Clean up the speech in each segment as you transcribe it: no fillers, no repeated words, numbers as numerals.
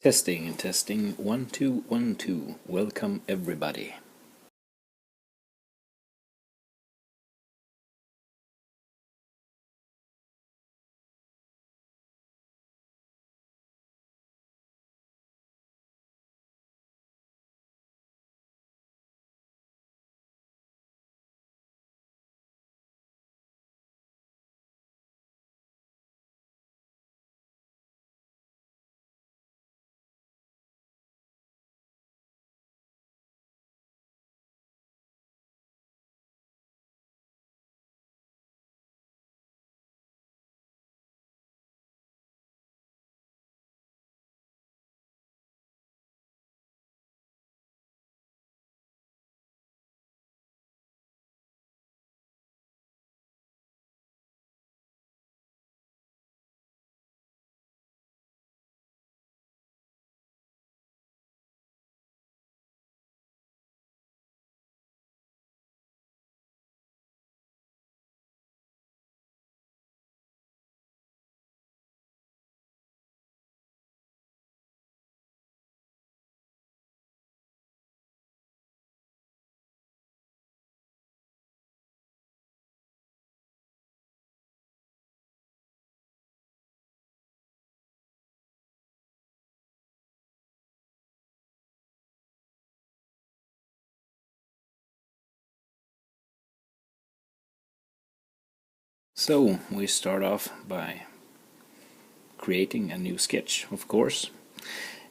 Testing, testing, 1 2 1 2. Welcome everybody. So, we start off by creating a new sketch, of course.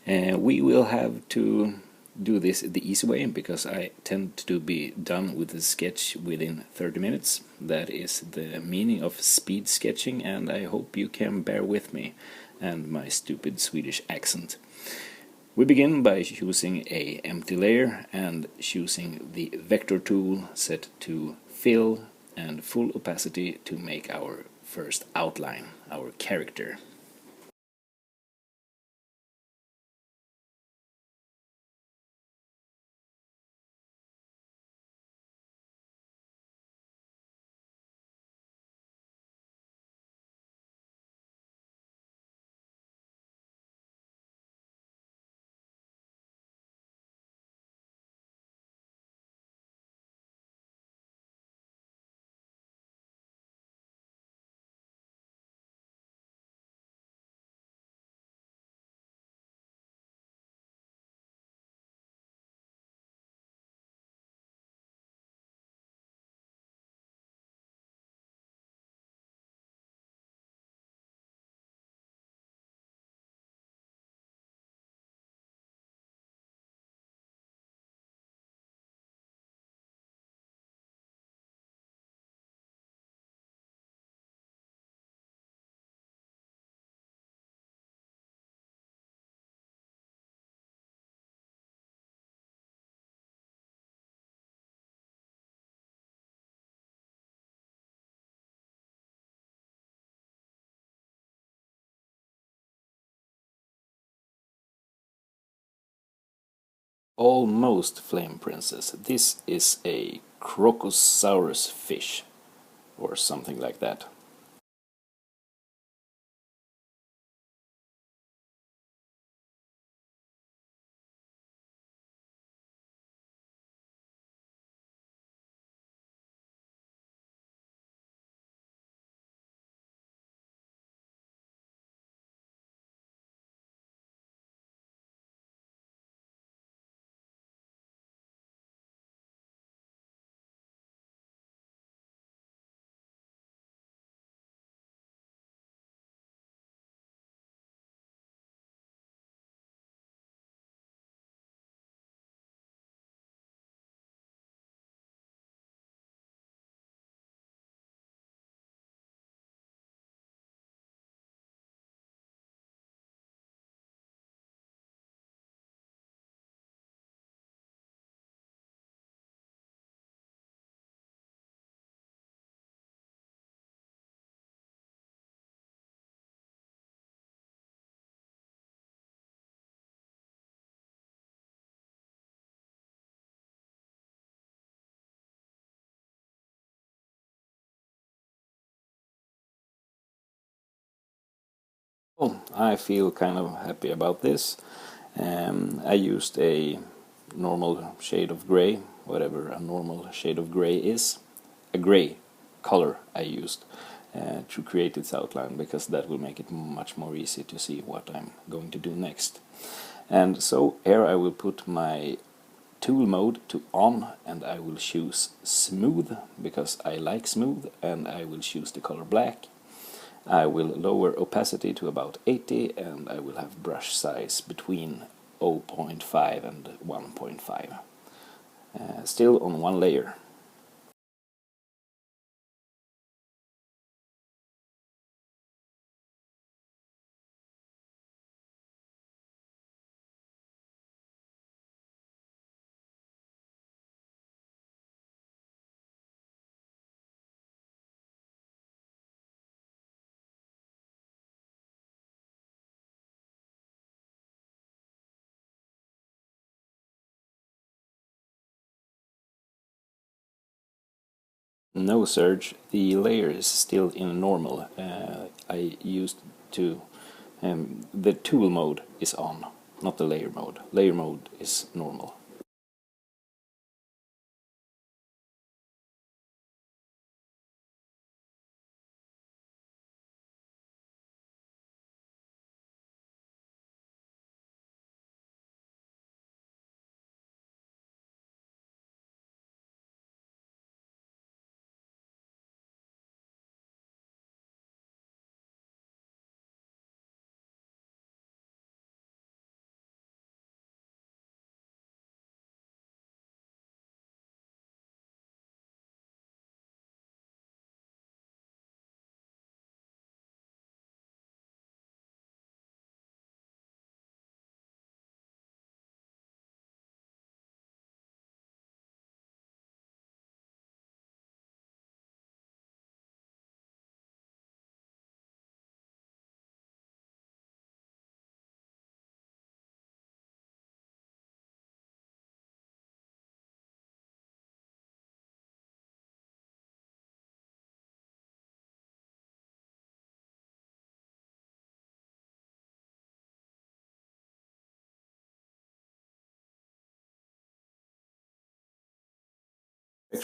We will have to do this the easy way because I tend to be done with the sketch within 30 minutes. That is the meaning of speed sketching, and I hope you can bear with me and my stupid Swedish accent. We begin by choosing a empty layer and choosing the vector tool set to fill and full opacity to make our first outline, our character. Almost Flame Princess. This is a Crocosaurus fish, or something like that. Well, I feel kind of happy about this. I used a normal shade of gray, whatever a normal shade of gray is, a gray color I used to create its outline, because that will make it much more easy to see what I'm going to do next. And so here I will put my tool mode to on, and I will choose smooth because I like smooth, and I will choose the color black. I will lower opacity to about 80, and I will have brush size between 0.5 and 1.5. Still on one layer. No surge, the layer is still in normal. I used to, the tool mode is on, not the layer mode. Layer mode is normal.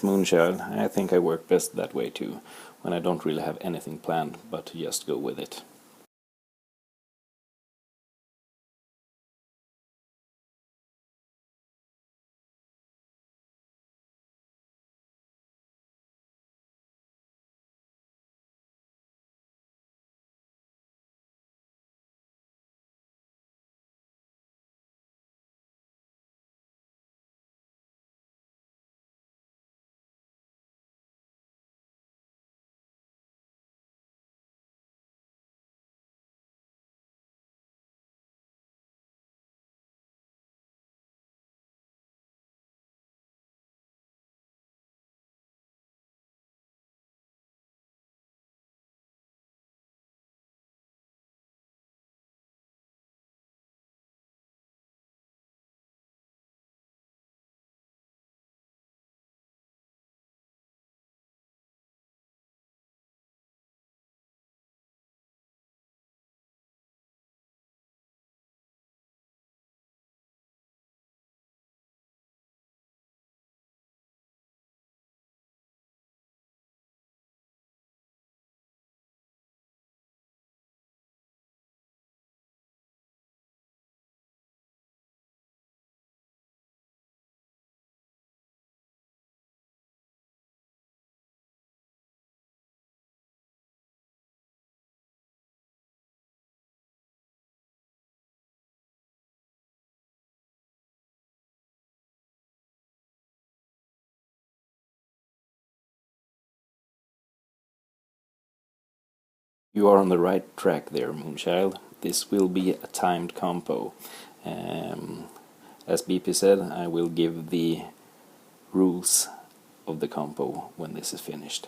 Moonchild, I think I work best that way too, when I don't really have anything planned but to just go with it. You are on the right track there, Moonchild. This will be a timed compo. Um, as BP said, I will give the rules of the compo when this is finished.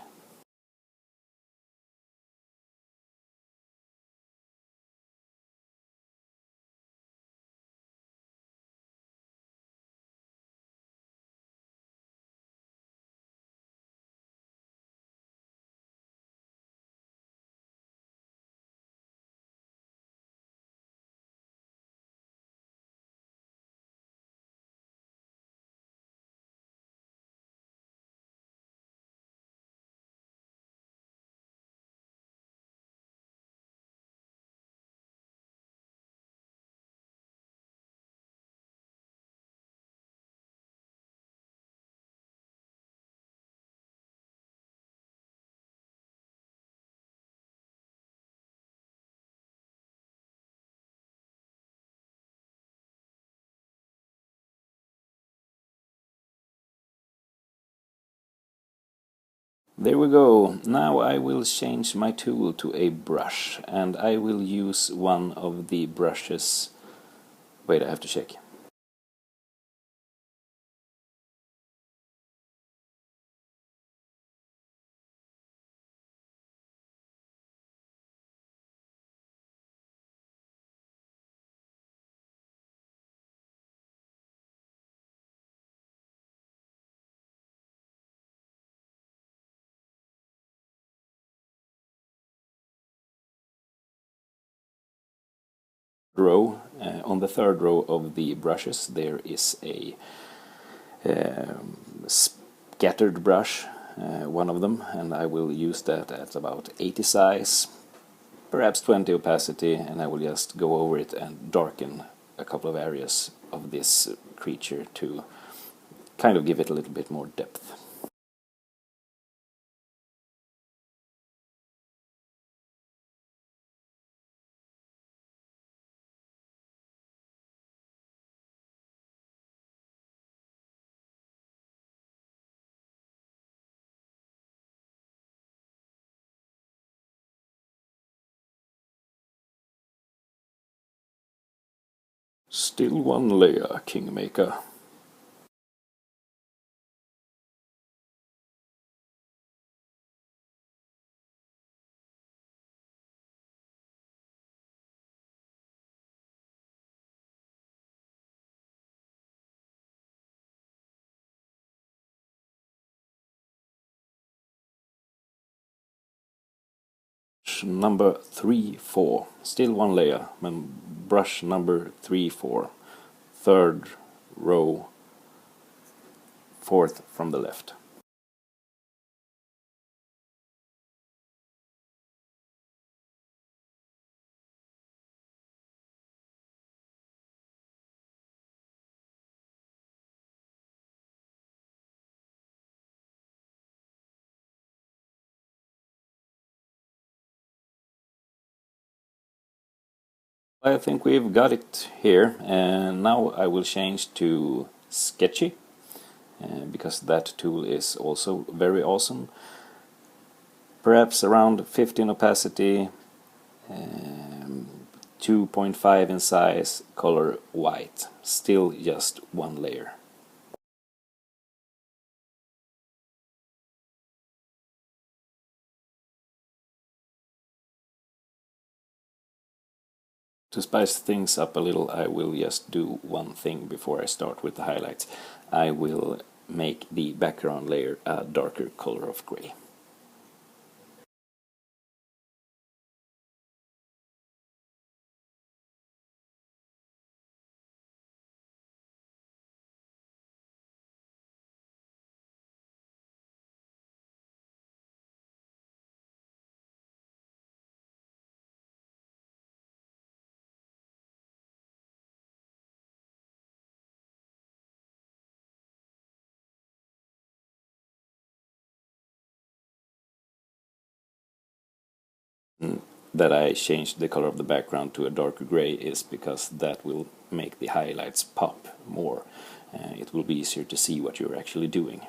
There we go. Now I will change my tool to a brush, and I will use one of the brushes. Wait, I have to check. Row. On the third row of the brushes there is a scattered brush, one of them, and I will use that at about 80 size, perhaps 20 opacity, and I will just go over it and darken a couple of areas of this creature to kind of give it a little bit more depth. Still one layer, Kingmaker. Number 3, 4. Still one layer. Brush number 3, 4. Third row, fourth from the left. I think we've got it here, and now I will change to Sketchy, because that tool is also very awesome. Perhaps around 15 opacity, 2.5 in size, color white. Still just one layer. To spice things up a little, I will just do one thing before I start with the highlights. I will make the background layer a darker color of gray. That I changed the color of the background to a darker gray is because that will make the highlights pop more. It will be easier to see what you're actually doing.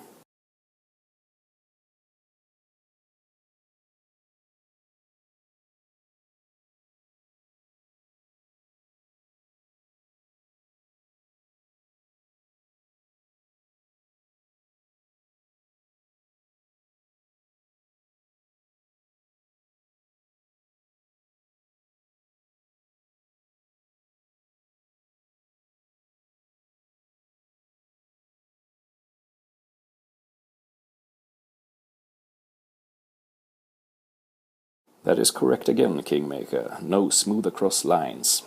That is correct again, Kingmaker. No smooth across lines.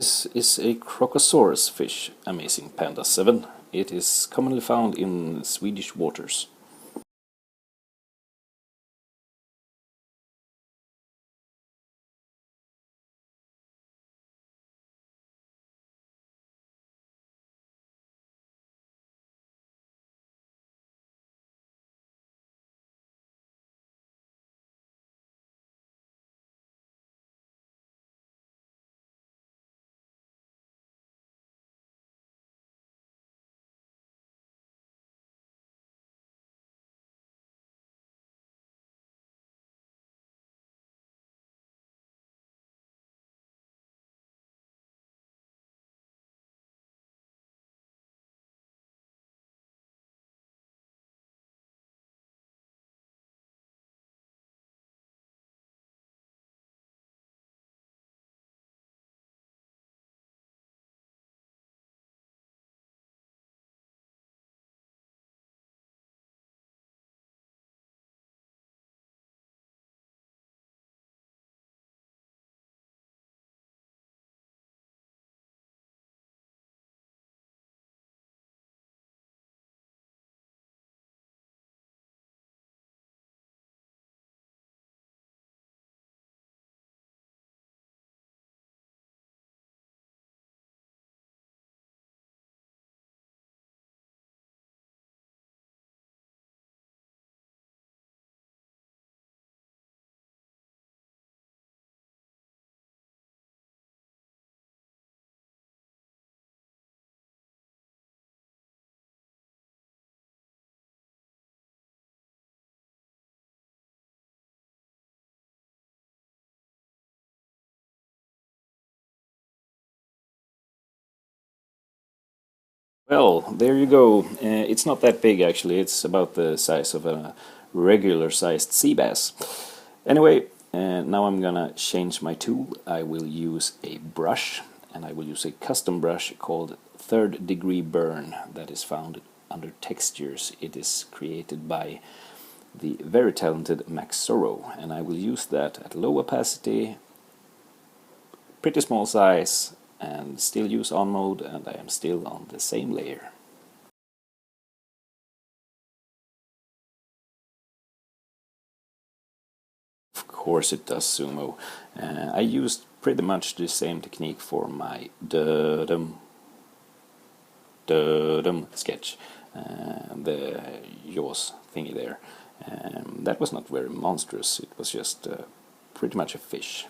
This is a Crocosaurus fish, Amazing Panda 7. It is commonly found in Swedish waters. Well, there you go. It's not that big actually, it's about the size of a regular sized sea bass. Anyway, now I'm gonna change my tool. I will use a brush, and I will use a custom brush called Third Degree Burn that is found under Textures. It is created by the very talented Max Sorrow, and I will use that at low opacity, pretty small size, and still use on mode, and I am still on the same layer. Of course it does, Sumo. I used pretty much the same technique for my da-dum sketch, the yaws thingy there. That was not very monstrous, it was just pretty much a fish.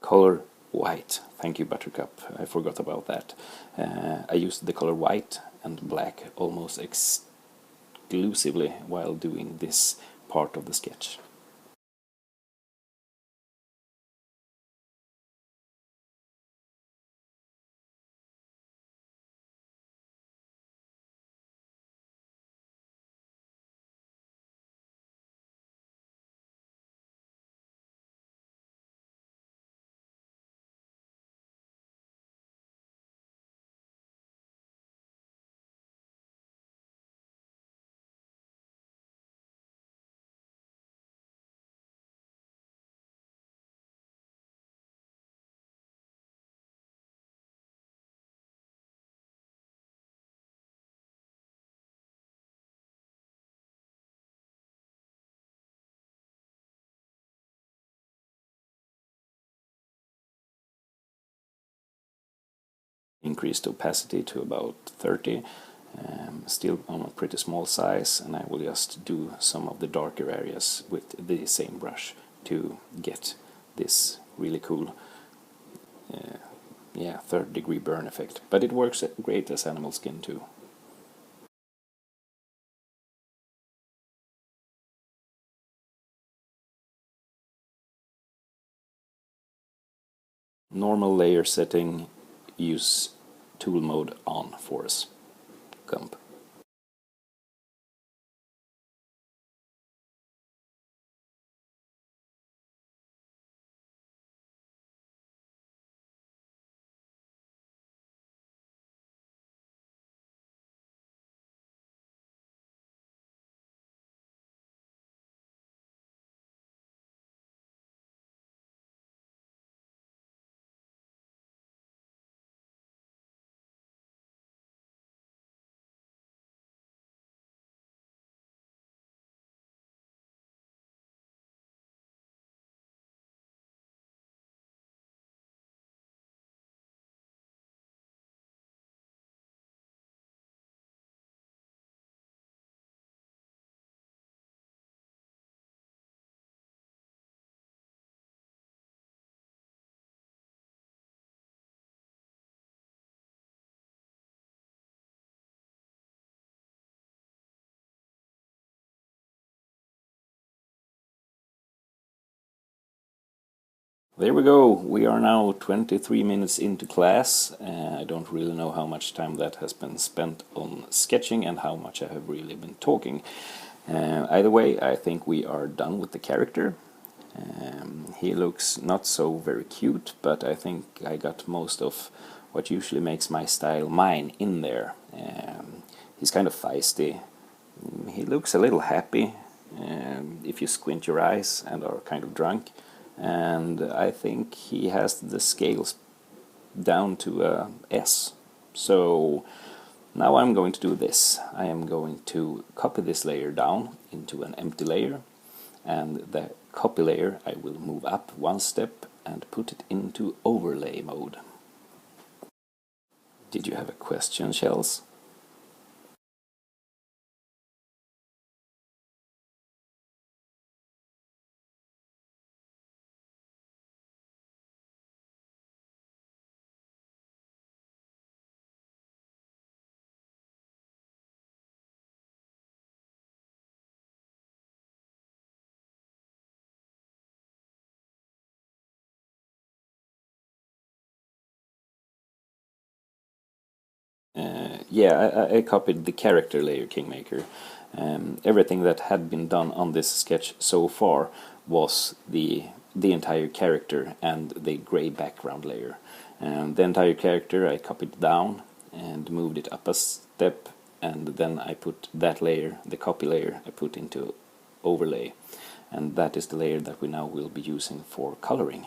Color white. Thank you, Buttercup. I forgot about that. I used the color white and black almost exclusively while doing this part of the sketch. Increased opacity to about 30, still on a pretty small size, and I will just do some of the darker areas with the same brush to get this really cool yeah, third degree burn effect. But it works great as animal skin too. Normal layer setting, use tool mode on for us. Gump. There we go. We are now 23 minutes into class. I don't really know how much time that has been spent on sketching and how much I have really been talking. Either way, I think we are done with the character. He looks not so very cute, but I think I got most of what usually makes my style mine in there. He's kind of feisty. He looks a little happy if you squint your eyes and are kind of drunk. And I think he has the scales down to a S. So now I'm going to do this. I am going to copy this layer down into an empty layer, and the copy layer I will move up one step and put it into overlay mode. Did you have a question, Shells? Yeah, I copied the character layer Kingmaker. Everything that had been done on this sketch so far was the entire character and the gray background layer. The entire character I copied down and moved it up a step, and then I put that layer, the copy layer, I put into overlay, and that is the layer that we now will be using for coloring.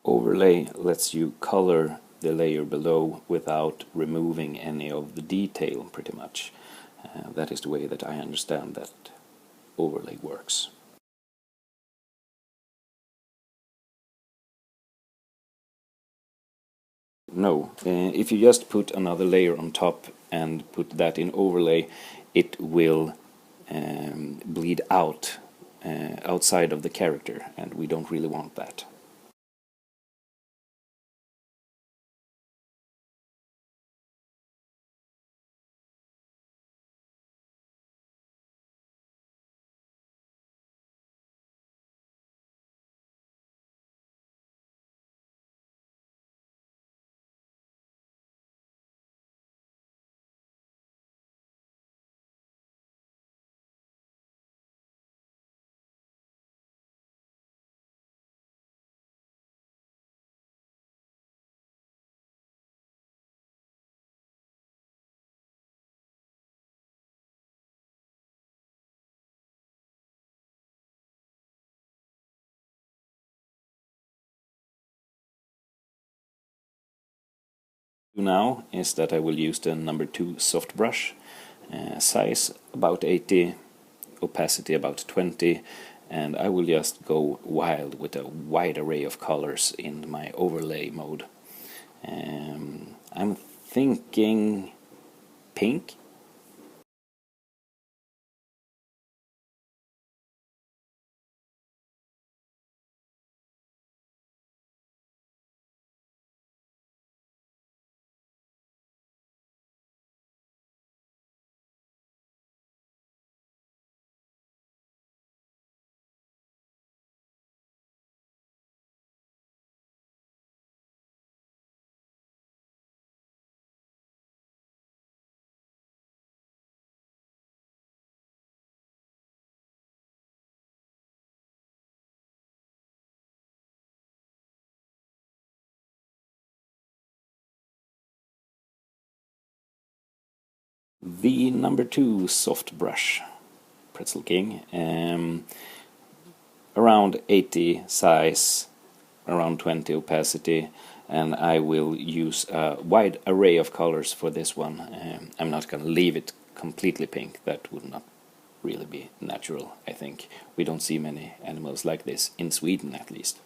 Overlay lets you color the layer below without removing any of the detail, pretty much. That is the way that I understand that overlay works. No, if you just put another layer on top and put that in overlay, it will bleed out outside of the character, and we don't really want that. Now is that I will use the number 2 soft brush, size about 80, opacity about 20, and I will just go wild with a wide array of colors in my overlay mode. I'm thinking pink. The number 2 soft brush, Pretzel King, around 80 size, around 20 opacity, and I will use a wide array of colors for this one. I'm not going to leave it completely pink, that would not really be natural, I think. We don't see many animals like this, in Sweden at least.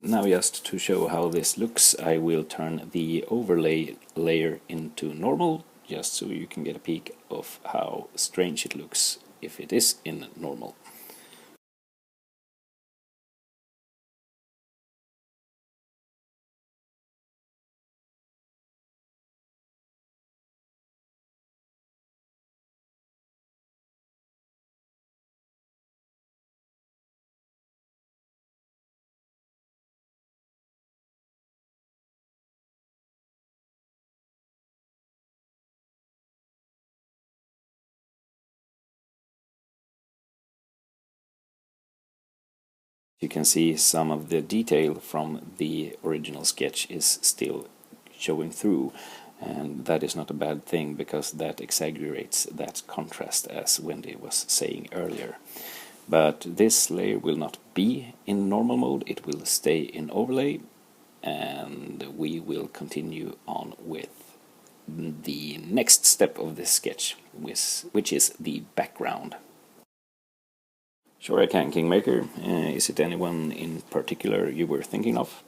Now, just to show how this looks, I will turn the overlay layer into normal, just so you can get a peek of how strange it looks if it is in normal. You can see some of the detail from the original sketch is still showing through, and that is not a bad thing because that exaggerates that contrast, as Wendy was saying earlier. But this layer will not be in normal mode, it will stay in overlay, and we will continue on with the next step of this sketch, which is the background. Sure I can, Kingmaker. Is it anyone in particular you were thinking of?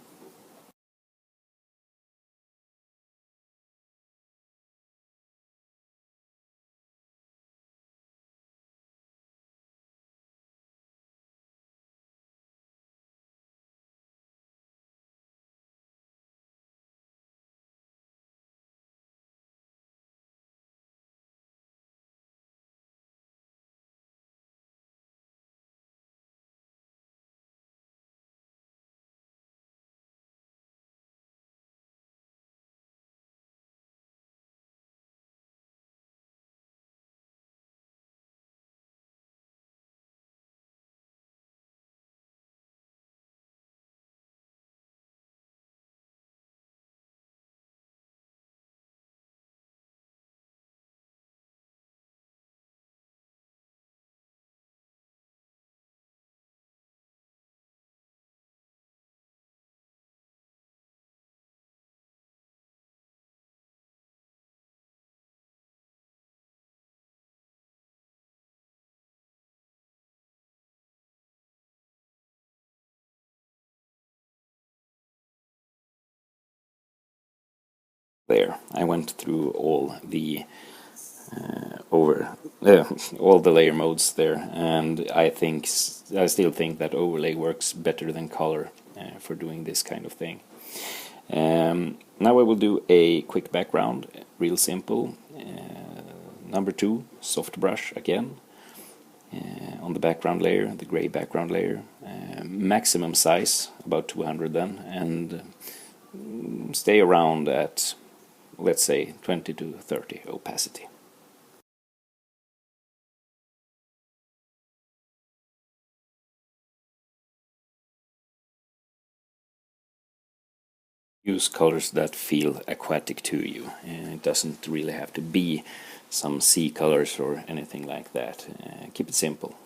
There, I went through all the all the layer modes there, and I still think that overlay works better than color for doing this kind of thing. Now I will do a quick background, real simple. Number 2, soft brush again on the background layer, the gray background layer. Maximum size about 200 then, and stay around at, let's say, 20 to 30 opacity. Use colors that feel aquatic to you. It doesn't really have to be some sea colors or anything like that. Keep it simple.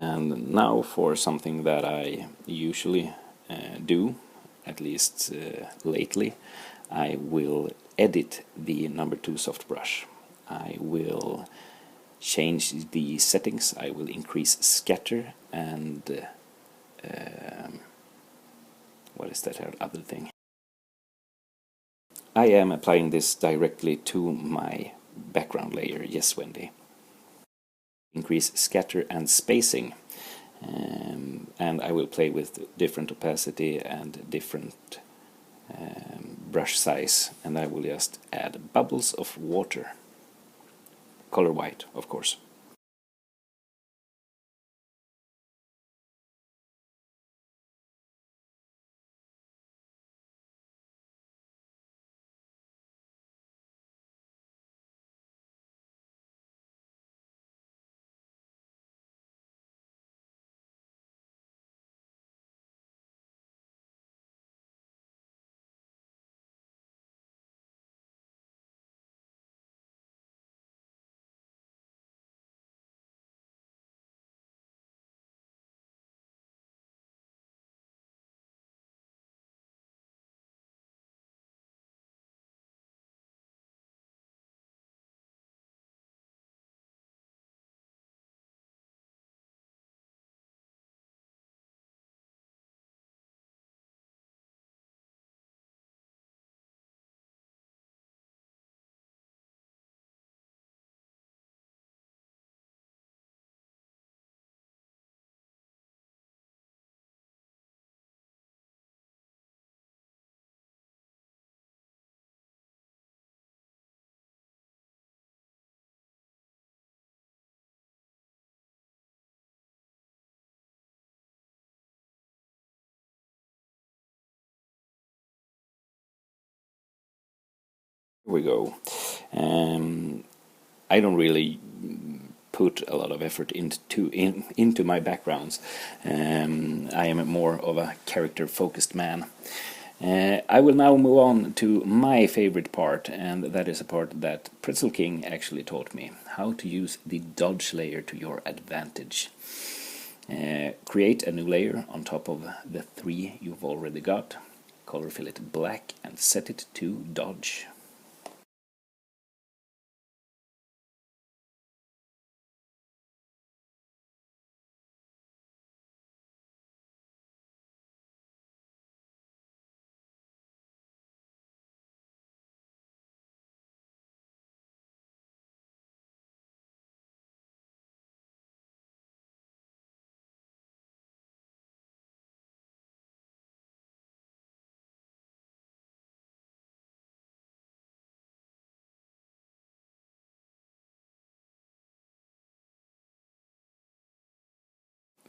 And now for something that I usually do, at least lately, I will edit the number 2 soft brush. I will change the settings, I will increase scatter, and what is that other thing? I am applying this directly to my background layer, yes Wendy. Increase scatter and spacing. And I will play with different opacity and different brush size, and I will just add bubbles of water, color white of course. Here we go. I don't really put a lot of effort into my backgrounds. I am more of a character-focused man. I will now move on to my favorite part, and that is a part that Pretzel King actually taught me: how to use the dodge layer to your advantage. Create a new layer on top of the 3 you've already got, color fill it black, and set it to dodge.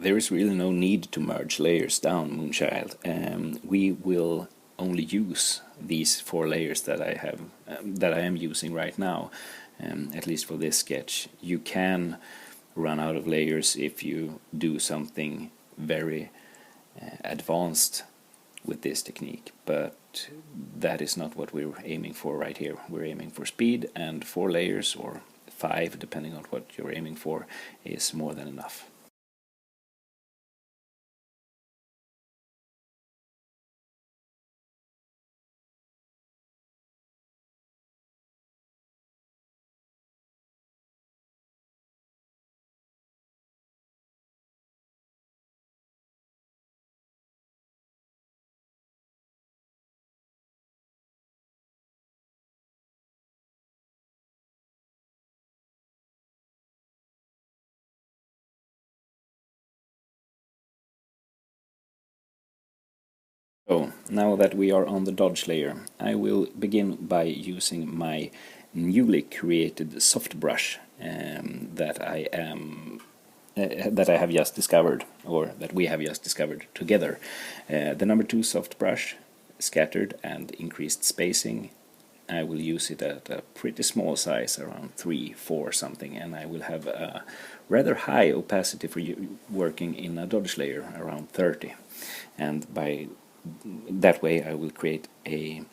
There is really no need to merge layers down, Moonchild. We will only use these 4 layers that I am using right now, at least for this sketch. You can run out of layers if you do something very advanced with this technique, but that is not what we're aiming for right here. We're aiming for speed, and 4 layers, or 5 depending on what you're aiming for, is more than enough. So now that we are on the dodge layer, I will begin by using my newly created soft brush that I have just discovered, or that we have just discovered together. The number 2 soft brush, scattered and increased spacing. I will use it at a pretty small size, around 3, 4 something, and I will have a rather high opacity for working in a dodge layer, around 30. And by that way I will create a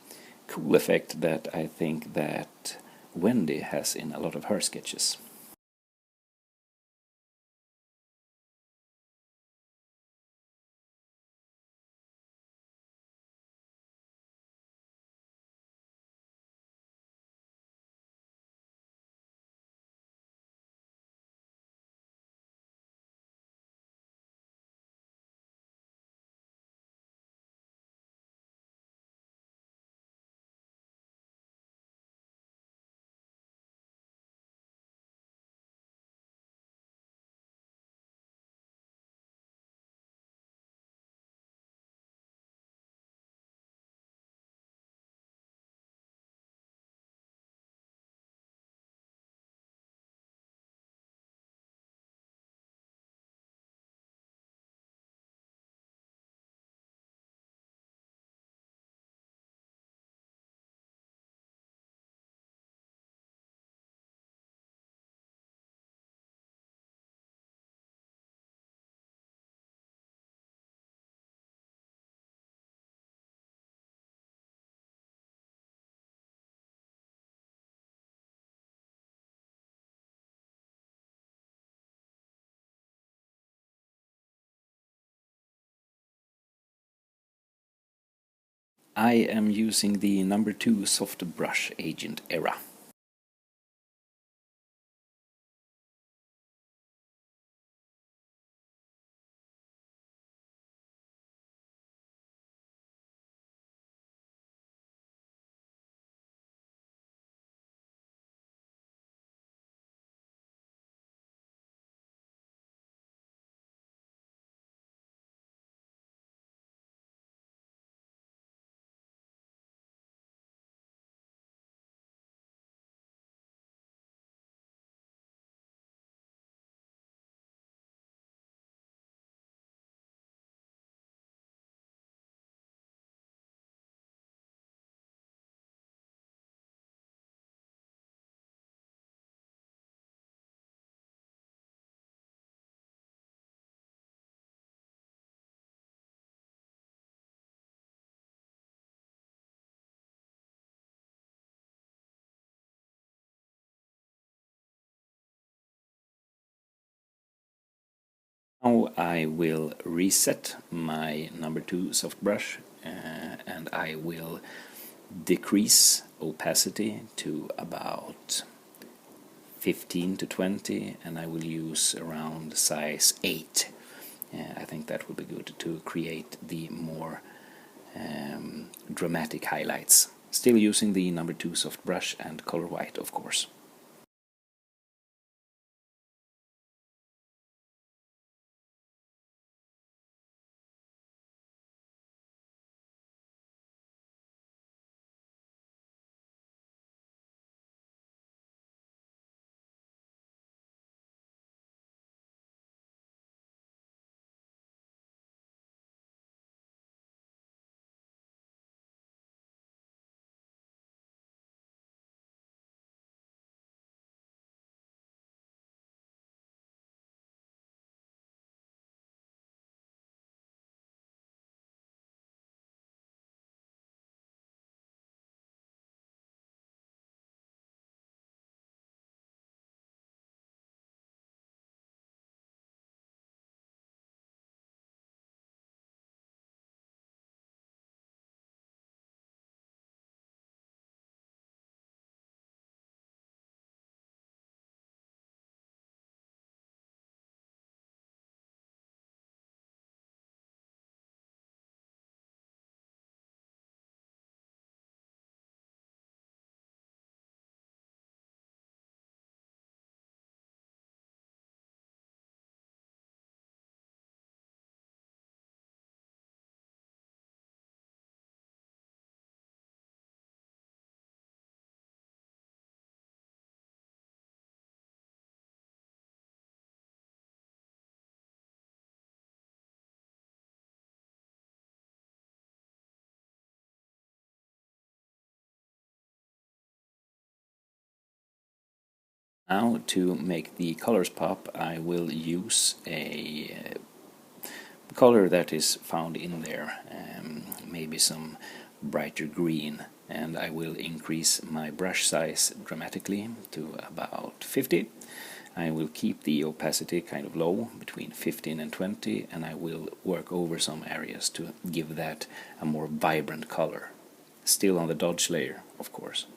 cool effect that I think that Wendy has in a lot of her sketches. I am using the number 2 soft brush agent era. Now I will reset my number 2 soft brush and I will decrease opacity to about 15 to 20, and I will use around size 8. I think that would be good to create the more dramatic highlights. Still using the number 2 soft brush and color white, of course. Now to make the colors pop, I will use a color that is found in there, maybe some brighter green, and I will increase my brush size dramatically to about 50. I will keep the opacity kind of low, between 15 and 20, and I will work over some areas to give that a more vibrant color. Still on the dodge layer, of course.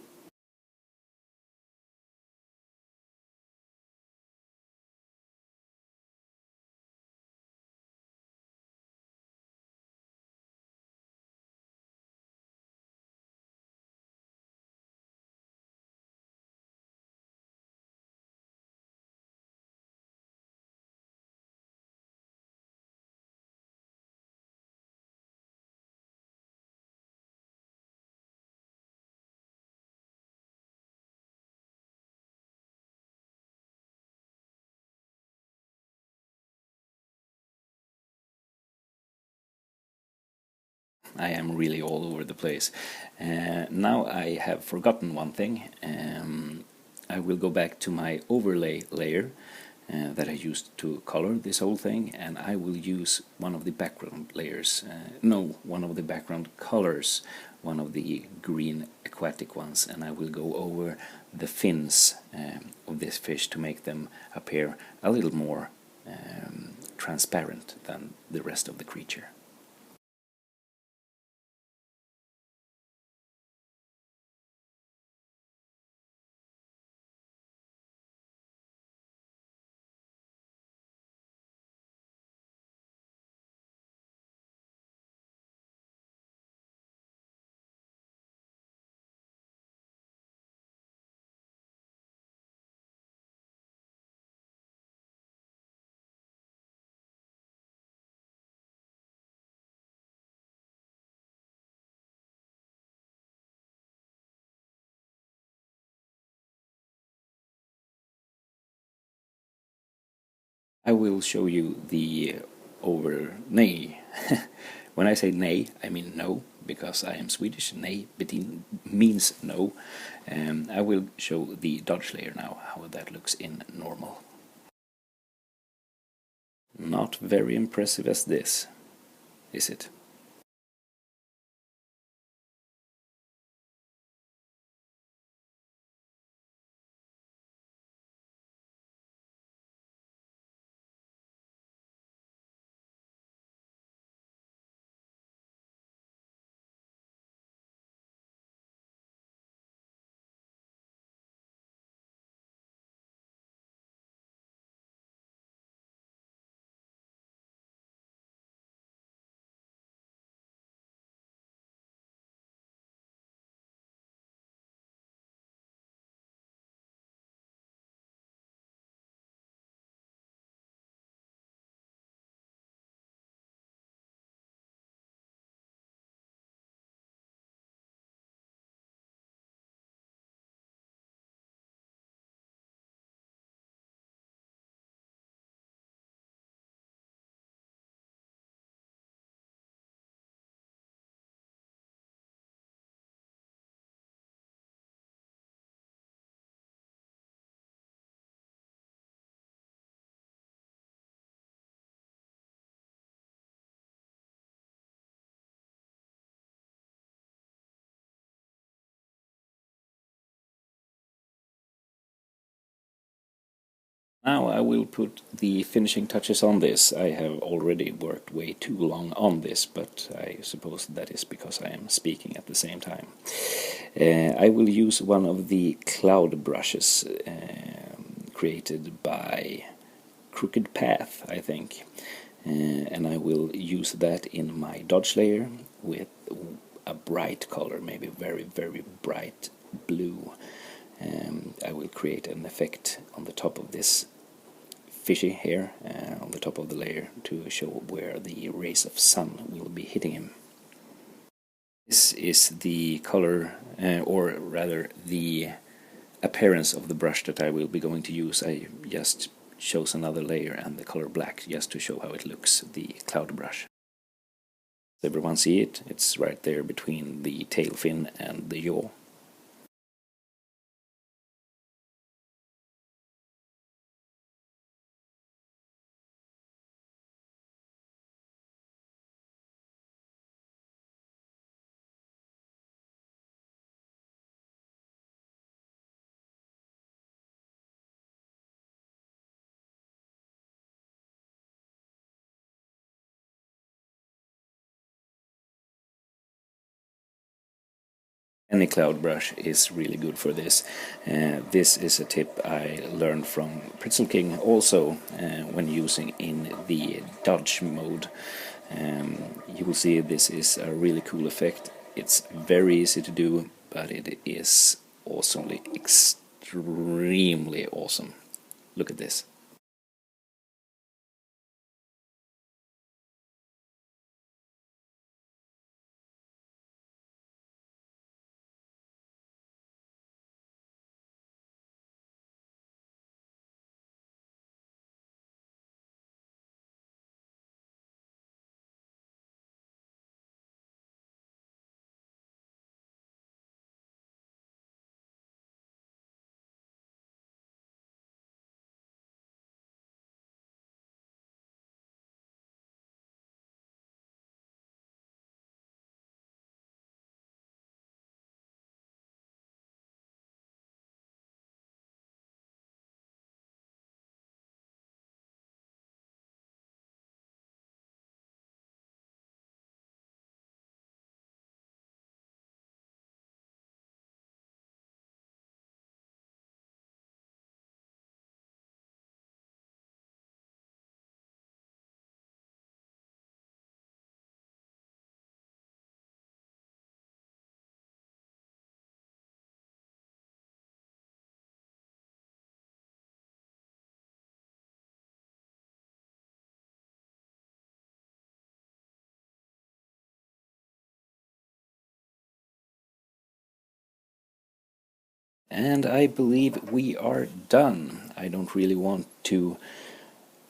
I am really all over the place. Now I have forgotten one thing. I will go back to my overlay layer that I used to color this whole thing, and I will use one of the background layers, one of the background colors, one of the green aquatic ones, and I will go over the fins of this fish to make them appear a little more transparent than the rest of the creature. I will show you the over nay. When I say nay, I mean no, because I am Swedish. Nay means no. I will show the dodge layer now, how that looks in normal. Not very impressive as this, is it? Now I will put the finishing touches on this. I have already worked way too long on this, but I suppose that is because I am speaking at the same time. I will use one of the cloud brushes created by Crooked Path, I think. And I will use that in my dodge layer with a bright color, maybe very, very bright blue. I will create an effect on the top of this fishy here, on the top of the layer, to show where the rays of sun will be hitting him. This is the color, or rather the appearance of the brush that I will be going to use. I just chose another layer and the color black just to show how it looks, the cloud brush. Does everyone see it? It's right there between the tail fin and the yaw. Any cloud brush is really good for this. This is a tip I learned from Pretzel King also when using in the dodge mode. You will see this is a really cool effect. It's very easy to do, but it is awesomely, extremely awesome. Look at this. And I believe we are done. I don't really want to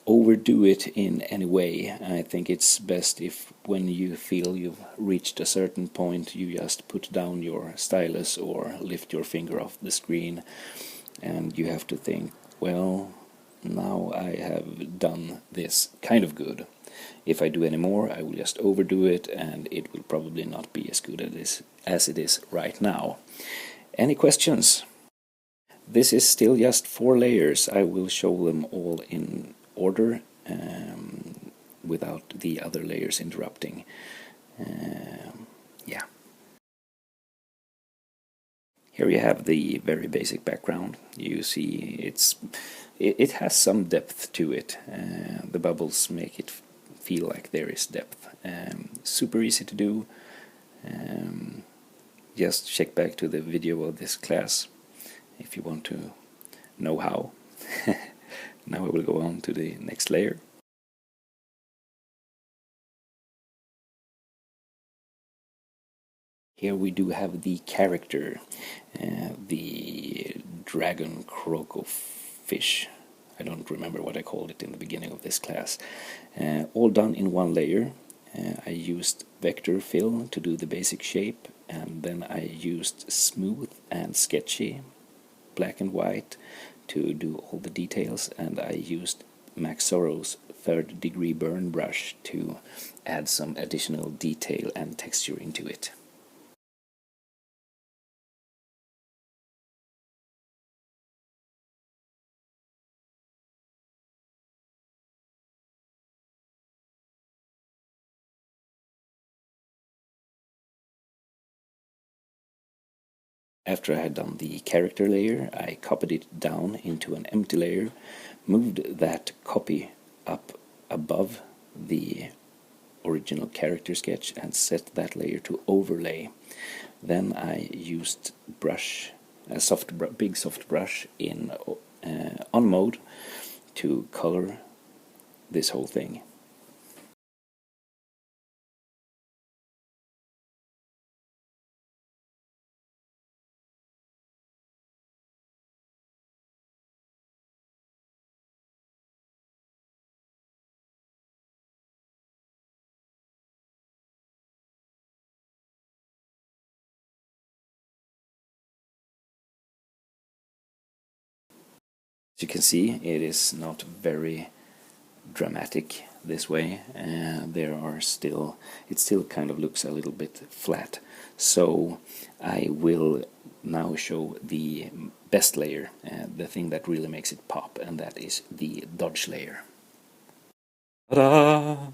overdo it in any way. I think it's best if when you feel you've reached a certain point, you just put down your stylus or lift your finger off the screen, and you have to think, well, now I have done this kind of good. If I do any more, I will just overdo it, and it will probably not be as good as it is right now. Any questions? This is still just 4 layers. I will show them all in order without the other layers interrupting. Yeah. Here you have the very basic background. You see it has some depth to it. The bubbles make it feel like there is depth. Super easy to do. Just check back to the video of this class if you want to know how. Now I will go on to the next layer. Here we do have the character, the dragon croco fish. I don't remember what I called it in the beginning of this class. All done in one layer. I used vector fill to do the basic shape, and then I used smooth and sketchy, black and white, to do all the details, and I used Max Sorrow's 3rd degree burn brush to add some additional detail and texture into it. After I had done the character layer, I copied it down into an empty layer, moved that copy up above the original character sketch and set that layer to overlay. Then I used big soft brush in on mode to color this whole thing. As you can see, it is not very dramatic this way. It still kind of looks a little bit flat. So I will now show the best layer, the thing that really makes it pop, and that is the dodge layer. Ta-da!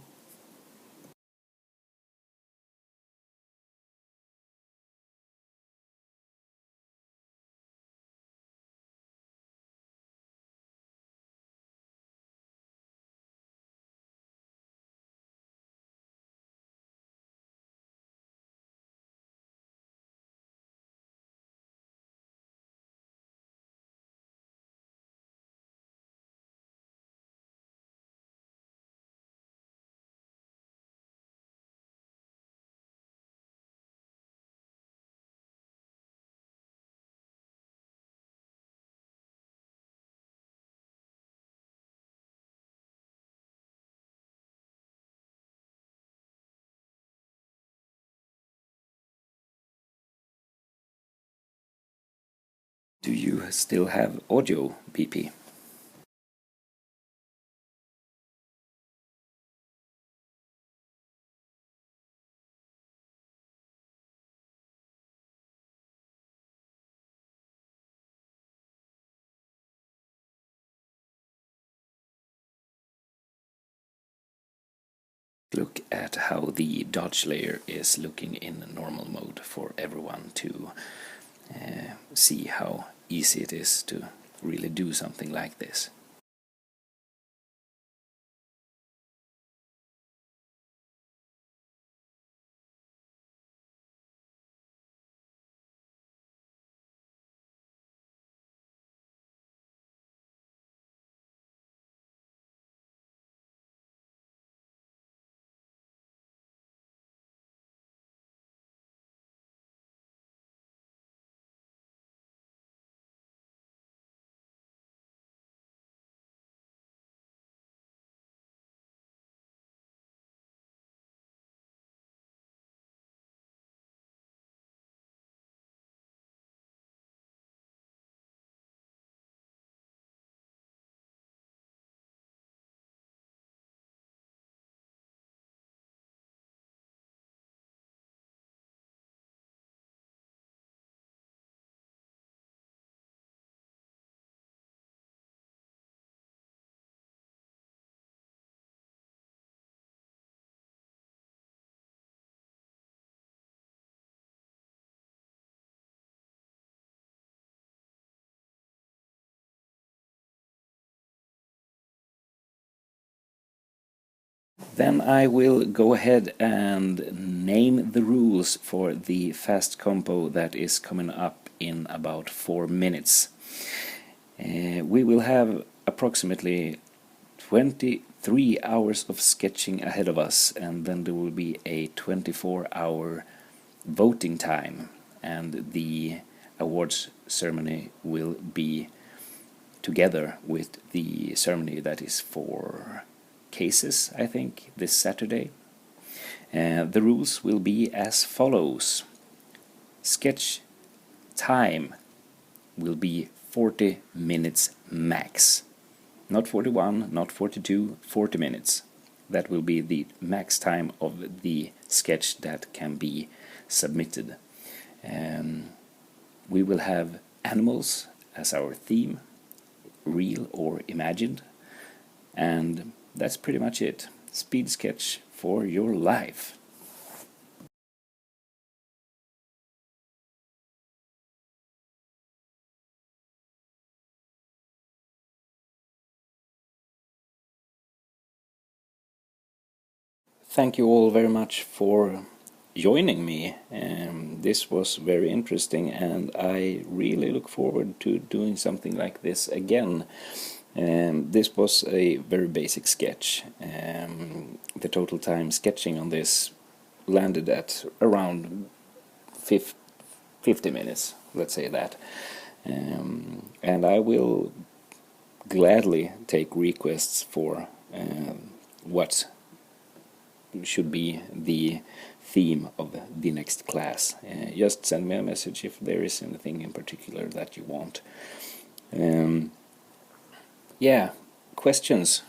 Do you still have audio, PP? Look at how the dodge layer is looking in normal mode for everyone to see how easy it is to really do something like this. Then I will go ahead and name the rules for the fast compo that is coming up in about 4 minutes. We will have approximately 23 hours of sketching ahead of us, and then there will be a 24-hour voting time, and the awards ceremony will be together with the ceremony that is for cases, I think, this Saturday. The rules will be as follows. Sketch time will be 40 minutes max. Not 41, not 42, 40 minutes. That will be the max time of the sketch that can be submitted. We will have animals as our theme, real or imagined, and that's pretty much it. Speed sketch for your life. Thank you all very much for joining me. This was very interesting, and I really look forward to doing something like this again. This was a very basic sketch. The total time sketching on this landed at around 50 minutes, let's say that. And I will gladly take requests for what should be the theme of the next class. Just send me a message if there is anything in particular that you want. Yeah, questions,